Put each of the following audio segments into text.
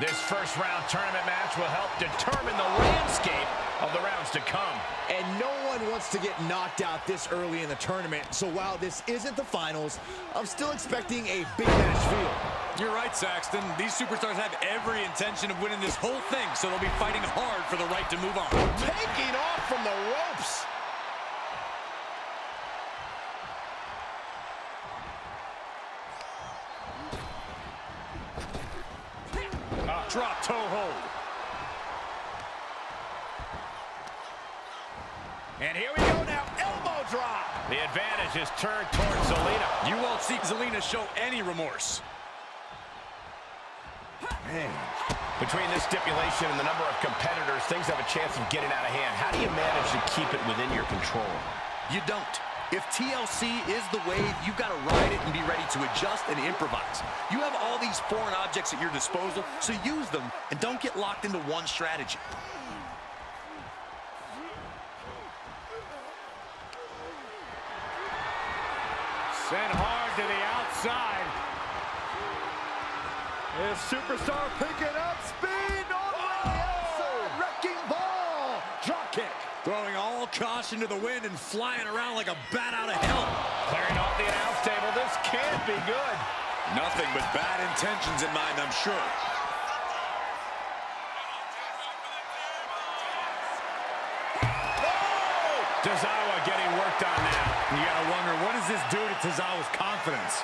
This first round tournament match will help determine the landscape of the rounds to come. And no one wants to get knocked out this early in the tournament, so while this isn't the finals, I'm still expecting a big match feel. You're right, Saxton. These superstars have every intention of winning this whole thing, so they'll be fighting hard for the right to move on. Taking off from the ropes. Drop toe hold. And here we go now, elbow drop. The advantage is turned towards Zelina. You won't see Zelina show any remorse. Man. Between this stipulation and the number of competitors, things have a chance of getting out of hand. How do you manage to keep it within your control? You don't. If TLC is the wave, you've got to ride it and be ready to adjust and improvise. You have all these foreign objects at your disposal, so use them and don't get locked into one strategy. Sent hard to the outside. This superstar picking up speed all the way outside. Wrecking ball. Drop kick. Throwing all caution to the wind and flying around like a bat out of hell. Clearing off the announce table. This can't be good. Nothing but bad intentions in mind, I'm sure. Oh! Tozawa getting worked on now. You gotta wonder, what does this do to Tozawa's confidence?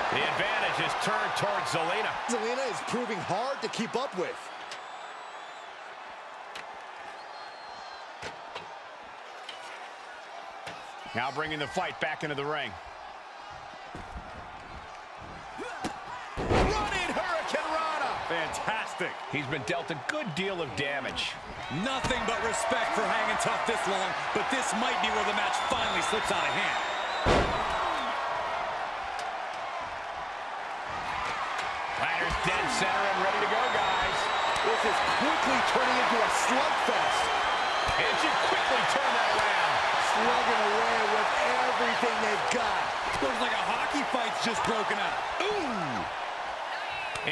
The advantage is turned towards Zelina. Zelina is proving hard to keep up with. Now bringing the fight back into the ring. Running Hurricane Rana. Fantastic. He's been dealt a good deal of damage. Nothing but respect for hanging tough this long, but this might be where the match finally slips out of hand. Riders dead center and ready to go, guys. This is quickly turning into a slugfest. And she quickly turned that around. Slugging away with everything they've got. Looks like a hockey fight's just broken out. Ooh!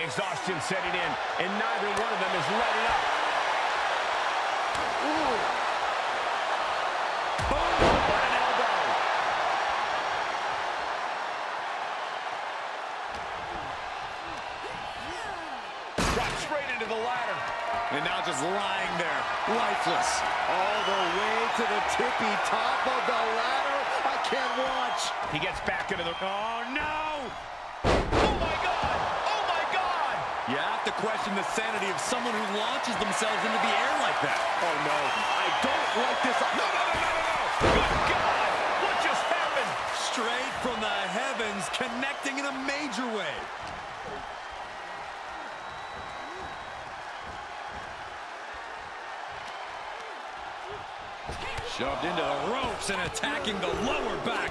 Exhaustion setting in, and neither one of them is letting up. Ooh. Boom! What an elbow! Dropped straight into the ladder. And now just lying there, lifeless. All the way to the tippy top of the ladder. I can't watch. He gets back into the... Oh, no! Oh, my God! Oh, my God! You have to question the sanity of someone who launches themselves into the air like that. Oh, no. I don't like this. No, no, no, no, no, no! Good God! What just happened? Straight from the heavens, connecting in a major way. Shoved into the ropes and attacking the lower back.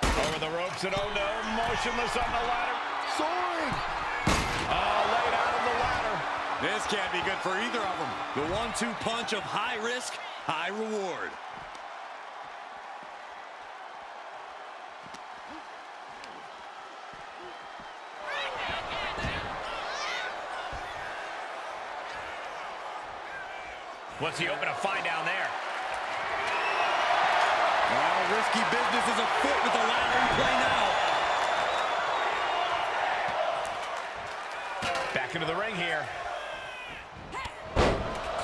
Over the ropes and oh no, motionless on the ladder. Soaring. Oh, laid out on the ladder. This can't be good for either of them. The 1-2 punch of high risk, high reward. What's he hoping to find down there? Well, risky business is afoot with the ladder in play now. Back into the ring here.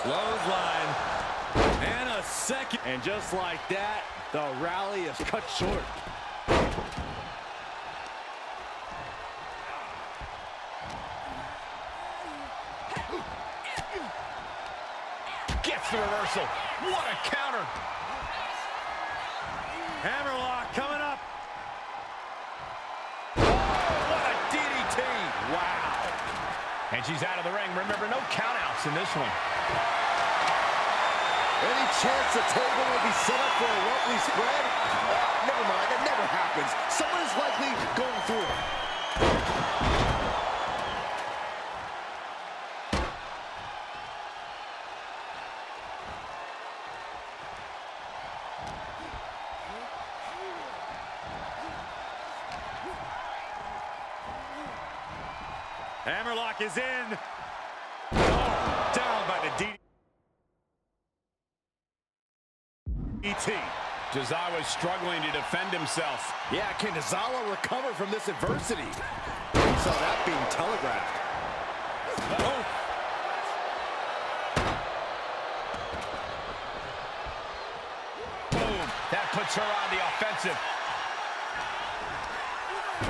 Clothesline. And a second. And just like that, the rally is cut short. gets the reversal. What a counter. Hammerlock coming up. Oh, what a DDT. Wow. And she's out of the ring. Remember, no countouts in this one. Any chance the table will be set up for a lovely spread? Never mind, that never happens. Someone is likely going through it. Hammerlock is in. Oh, down by the DDT. Tozawa's struggling to defend himself. Yeah, can Tozawa recover from this adversity? We saw that being telegraphed. Oh. Boom. That puts her on the offensive.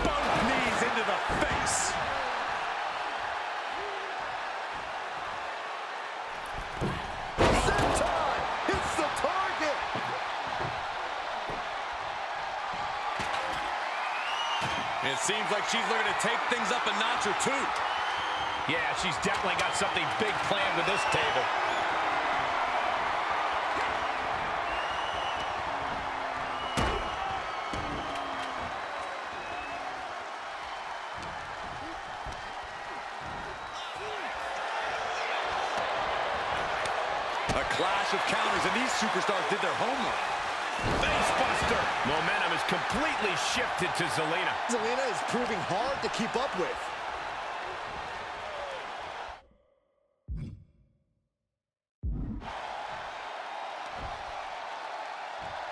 Both knees into the face. It seems like she's looking to take things up a notch or two. Yeah, she's definitely got something big planned with this table. A clash of counters, and these superstars did their homework. Facebuster. Momentum is completely shifted to Zelina. Zelina is proving hard to keep up with.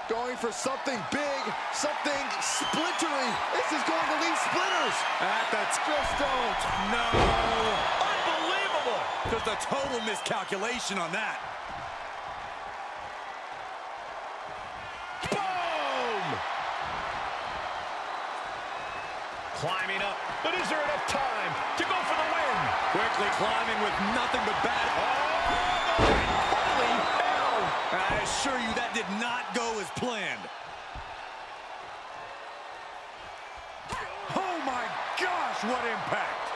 Going for something big, something splintery. This is going to leave splinters. Just don't. No. Unbelievable. Just a total miscalculation on that. Climbing up, but is there enough time to go for the win? Quickly climbing with nothing but bad. Oh, holy hell! I assure you that did not go as planned. Oh my gosh, what impact!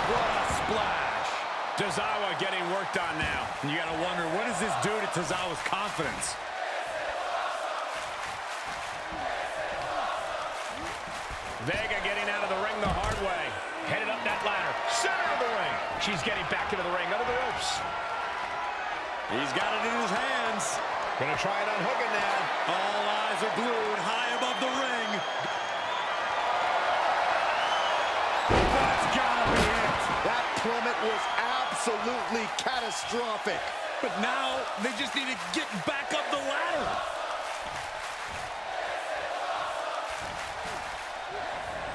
What a splash! Tozawa getting worked on now. You gotta wonder, what does this do to Tozawa's confidence? Vega getting out of the ring the hard way. Headed up that ladder. Center of the ring. She's getting back into the ring, under the ropes. He's got it in his hands. Gonna try and unhook it now. All eyes are glued high above the ring. That's gotta be it. That plummet was absolutely catastrophic. But now they just need to get back up the ladder.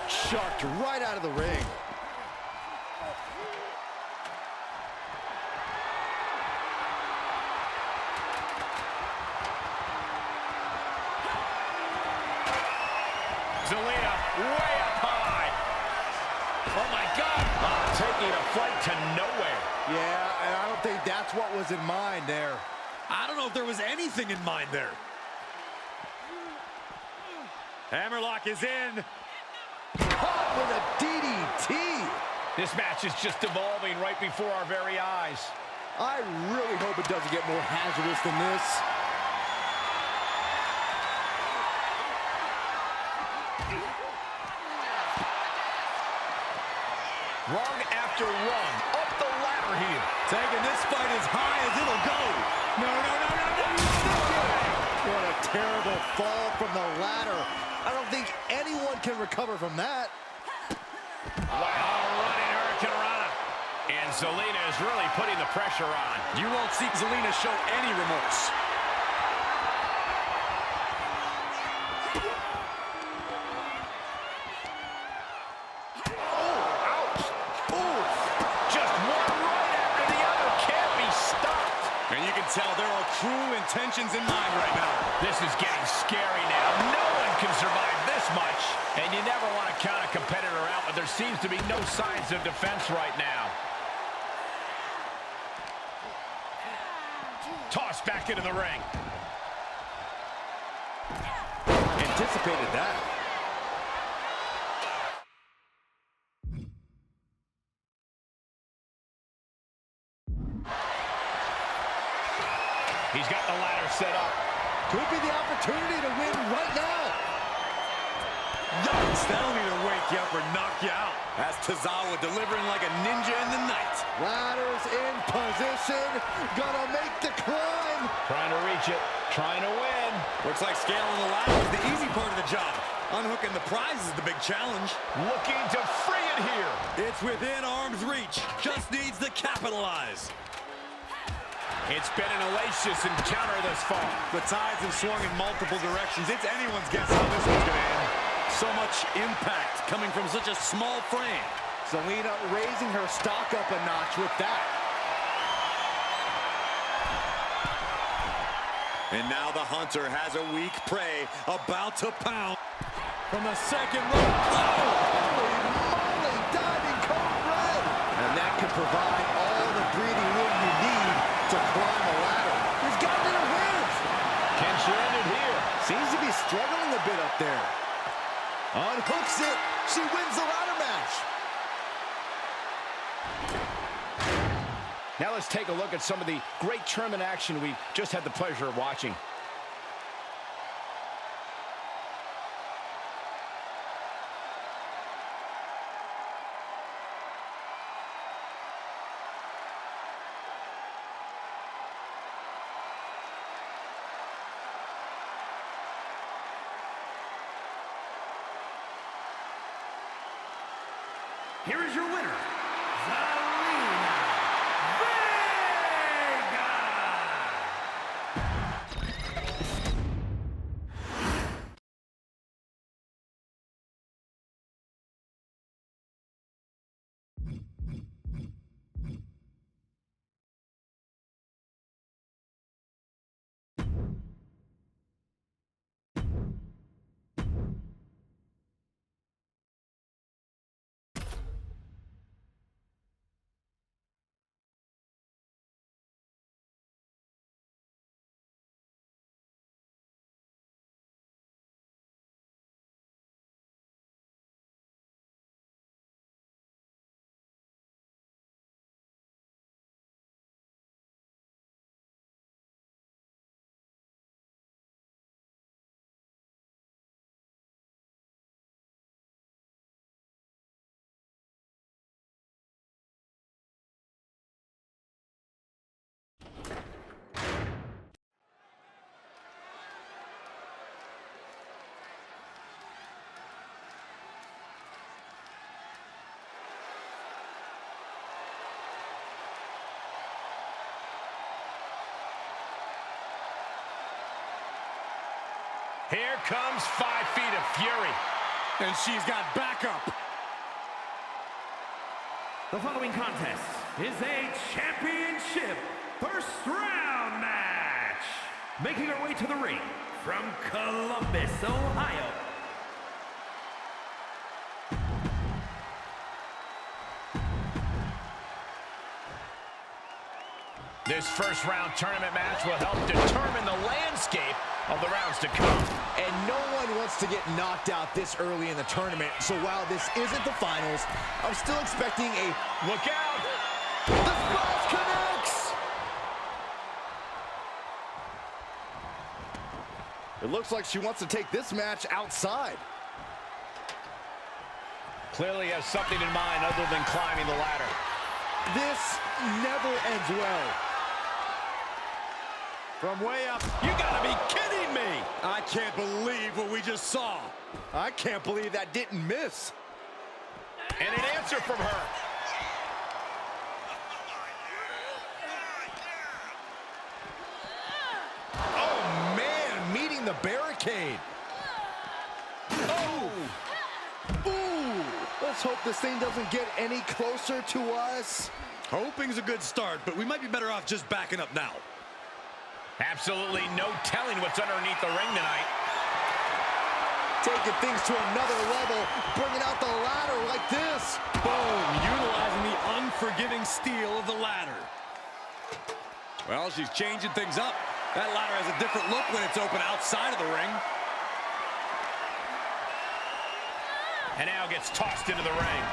Sharked right out of the ring. Zelina way up high. Oh my God. Taking a flight to nowhere. Yeah, and I don't think that's what was in mind there. I don't know if there was anything in mind there. Hammerlock is in. Caught with a DDT. This match is just evolving right before our very eyes. I really hope it doesn't get more hazardous than this. Rung after rung. Up the ladder here. Taking this fight as high as it'll go. No. What a terrible fall from the ladder. I don't think anyone can recover from that. Wow, running Hurricanrana. And Zelina is really putting the pressure on. You won't see Zelina show any remorse. Tell there are true intentions in mind right now. This is getting scary now. No one can survive this much. And you never want to count a competitor out, but there seems to be no signs of defense right now. back into the ring. Anticipated that. He's got the ladder set up. Could be the opportunity to win right now. Yikes, that'll either wake you up or knock you out. That's Tozawa delivering like a ninja in the night. Ladders in position. Gonna make the climb. Trying to reach it. Trying to win. Looks like scaling the ladder is the easy part of the job. Unhooking the prize is the big challenge. Looking to free it here. It's within arm's reach. Just needs to capitalize. It's been an hellacious encounter thus far. The tides have swung in multiple directions. It's anyone's guess how this one's going to end. So much impact coming from such a small frame. Zelina raising her stock up a notch with that. And now the hunter has a weak prey about to pound. From the second row. Holy moly, diving code red. And that could provide all the breathing room you need to climb a ladder. He's got it in her hands. Can she end it here? Seems to be struggling a bit up there. Unhooks it. She wins the ladder match. Now let's take a look at some of the great tournament action we just had the pleasure of watching. Here is your winner, Zelina Vega! Here comes 5 feet of fury. And she's got backup. The following contest is a championship first round match. Making her way to the ring from Columbus, Ohio. This first round tournament match will help determine the landscape of the rounds to come. And no one wants to get knocked out this early in the tournament. So while this isn't the finals, I'm still expecting a Look out! The splash connects! It looks like she wants to take this match outside. Clearly has something in mind other than climbing the ladder. This never ends well. From way up. You gotta be kidding me! I can't believe what we just saw. I can't believe that didn't miss. And an answer from her. Oh, man, meeting the barricade. Oh! Ooh! Let's hope this thing doesn't get any closer to us. Hoping's a good start, but we might be better off just backing up now. Absolutely no telling what's underneath the ring tonight. Taking things to another level, bringing out the ladder like this. Boom, utilizing the unforgiving steel of the ladder. Well, she's changing things up. That ladder has a different look when it's open outside of the ring. And now gets tossed into the ring.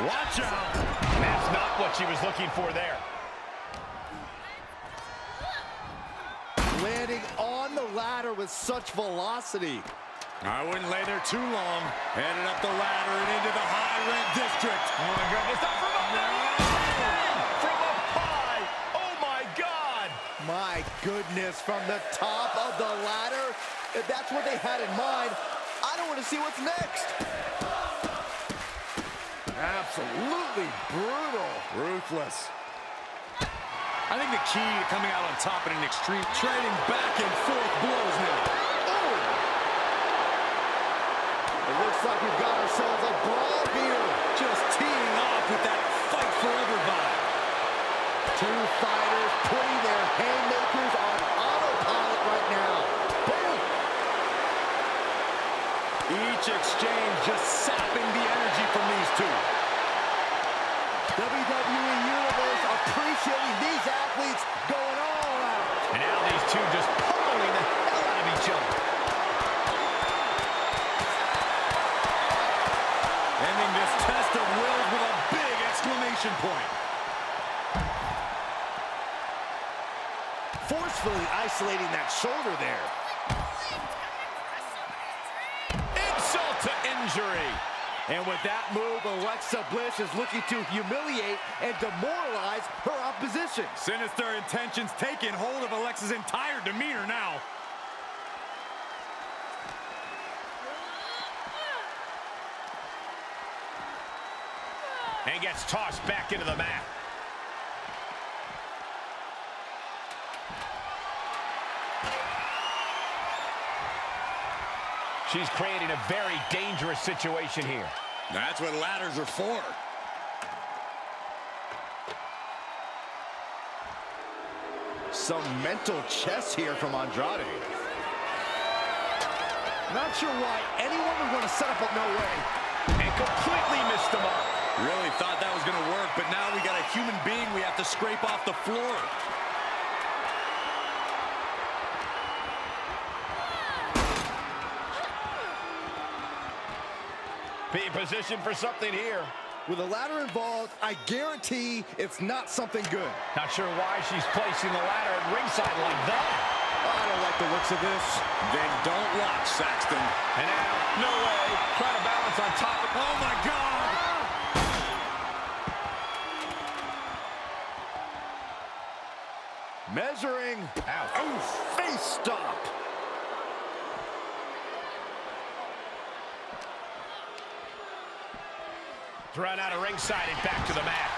Watch out. And that's not what she was looking for there. Landing on the ladder with such velocity. I wouldn't lay there too long. Headed up the ladder and into the high rent district. Oh my goodness, not from up from up high. Oh my God. My goodness, from the top of the ladder. If that's what they had in mind, I don't want to see what's next. Absolutely brutal. Ruthless. I think the key to coming out on top in an extreme, trading back and forth blows now. Oh! It looks like we've got ourselves a brawl here. Just teeing off with that fight forever vibe. Two fighters putting their haymakers on autopilot right now. Boom! Each exchange just sapping the energy from these two. WWE Universe appreciating these athletes going all out. And now these two just pummeling the hell out of each other. Ending this test of wills with a big exclamation point. Forcefully isolating that shoulder there. Insult to injury. And with that move, Alexa Bliss is looking to humiliate and demoralize her opposition. Sinister intentions taking hold of Alexa's entire demeanor now. And gets tossed back into the mat. She's creating a very dangerous situation here. That's what ladders are for. Some mental chess here from Andrade. Not sure why anyone would want to set up a no way. And completely missed the mark. Really thought that was going to work, but now we got a human being we have to scrape off the floor. Being positioned for something here. With a ladder involved, I guarantee it's not something good. Not sure why she's placing the ladder at ringside like that. I don't like the looks of this. Then don't watch, Saxton. And now, no way. Trying to balance on top of... Oh, my God! Measuring. Ouch. Oh, face stop. Thrown out of ringside and back to the mat.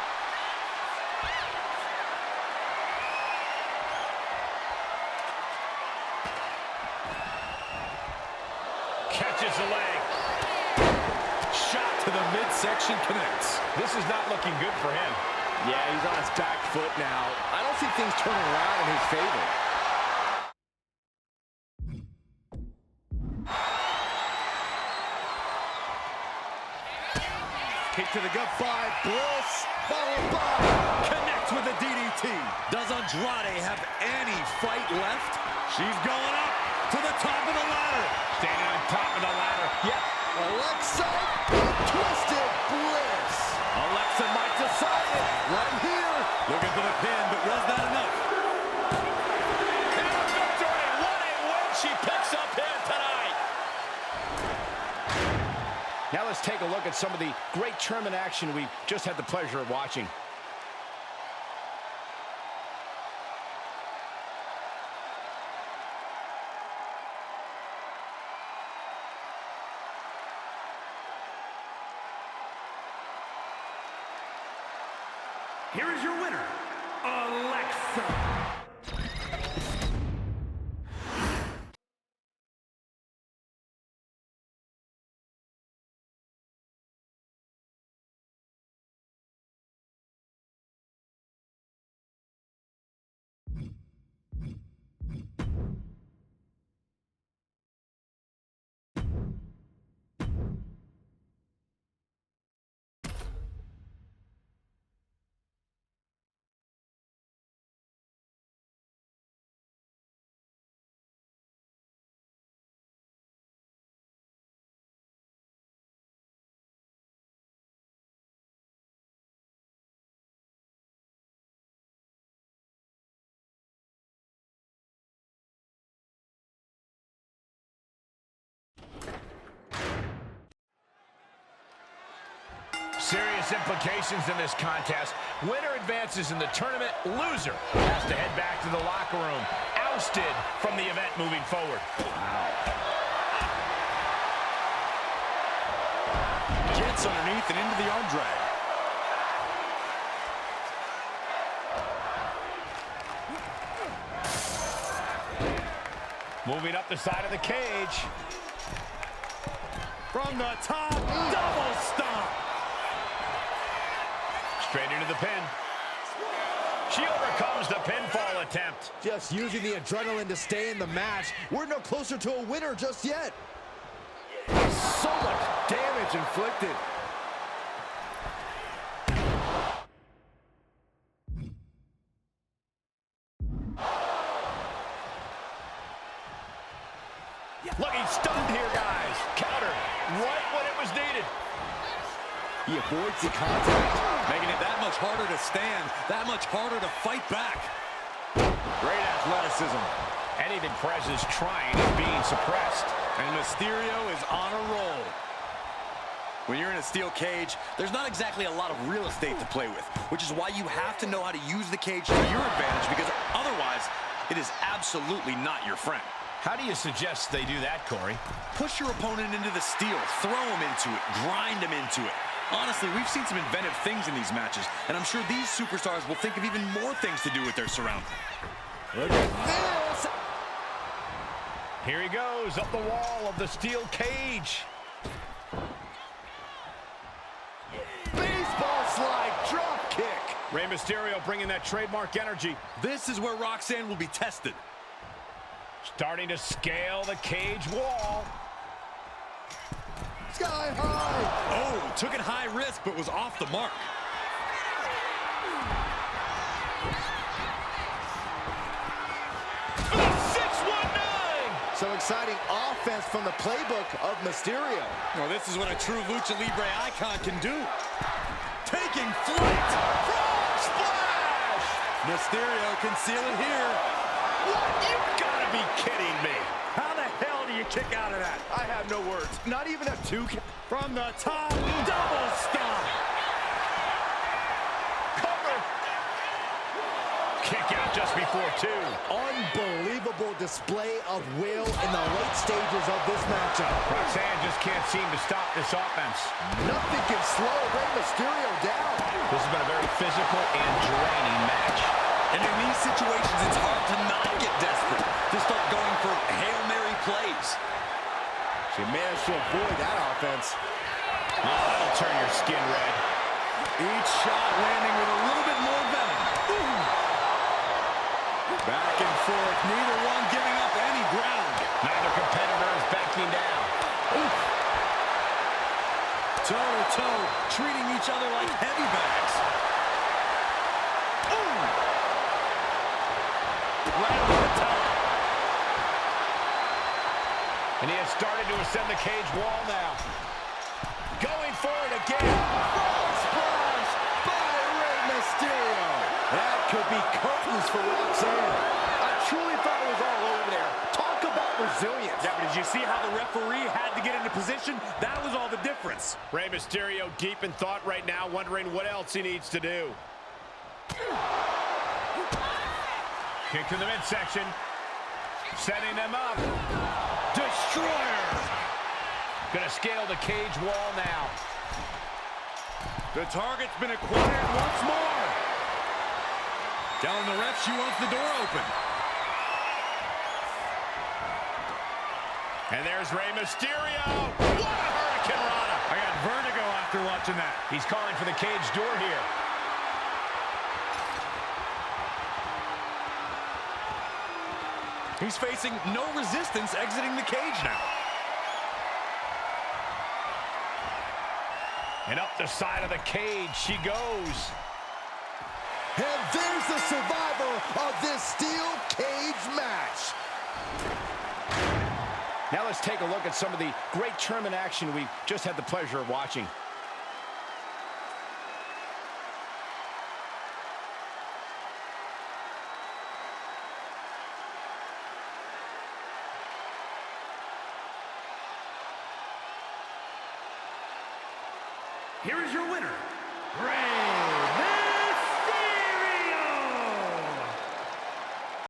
Catches the leg. Shot to the midsection connects. This is not looking good for him. Yeah, he's on his back foot now. I don't see things turning around in his favor. Kick to the gut by Bliss, followed by... Connects with a DDT. Does Andrade have any fight left? She's going up to the top of the ladder. Standing on top of the ladder. Yep. Alexa, twisted Bliss. Alexa might decide it right here. Looking for the pin, but was that enough? And a victory. What a win she picks up here tonight. Now let's take a look at some of the great tournament action we just had the pleasure of watching. Here is your winner, Alexa Serious implications in this contest. Winner advances in the tournament. Loser has to head back to the locker room. Ousted from the event moving forward. Gets underneath and into the arm drag. Moving up the side of the cage. From the top, double stomp. Straight into the pin. She overcomes the pinfall attempt. Just using the adrenaline to stay in the match. We're no closer to a winner just yet. So much damage inflicted. Looking stunned here, guys. Counter right when it was needed. He avoids the contact. Making it that much harder to stand, that much harder to fight back. Great athleticism. Anything Perez's trying is being suppressed. And Mysterio is on a roll. When you're in a steel cage, there's not exactly a lot of real estate to play with, which is why you have to know how to use the cage to your advantage, because otherwise, it is absolutely not your friend. How do you suggest they do that, Corey? Push your opponent into the steel, throw him into it, grind him into it. Honestly, we've seen some inventive things in these matches, and I'm sure these superstars will think of even more things to do with their surroundings. Look at this. Here he goes, up the wall of the steel cage. Baseball slide, drop kick. Rey Mysterio bringing that trademark energy. This is where Roxanne will be tested. Starting to scale the cage wall. Sky high. Oh, took it high risk, but was off the mark. For the 619! Some exciting offense from the playbook of Mysterio. Well, this is what a true Lucha Libre icon can do. Taking flight. Frog splash! Mysterio can seal it here. What? You've got to be kidding me. How the hell do you kick out of that? I have no words. Not even a two. From the top, double stomp. Cover. Kick out just before two. Unbelievable display of will in the late stages of this matchup. Roxanne just can't seem to stop this offense. Nothing can slow Rey Mysterio down. This has been a very physical and draining match. And in these situations, it's hard to not get desperate, to start going for Hail Mary plays. She managed to avoid that offense. Oh, that'll turn your skin red. Each shot landing with a little bit more venom. Ooh. Back and forth, neither one giving up any ground. Neither competitor is backing down. Toe-to-toe, treating each other like heavy bags. Right on the top. And he has started to ascend the cage wall now. Going for it again. Frog splash by Rey Mysterio. That could be curtains for Roxanne. I truly thought it was all over there. Talk about resilience. Yeah, but did you see how the referee had to get into position? That was all the difference. Rey Mysterio deep in thought right now, wondering what else he needs to do. Kick to the midsection. Setting them up. Destroyer. Gonna scale the cage wall now. The target's been acquired once more. Telling the ref she wants the door open. And there's Rey Mysterio. What a Hurricane Rana. I got vertigo after watching that. He's calling for the cage door here. He's facing no resistance exiting the cage now. And up the side of the cage she goes. And there's the survivor of this steel cage match. Now let's take a look at some of the great tournament action we've just had the pleasure of watching. here is your winner, Rey Mysterio.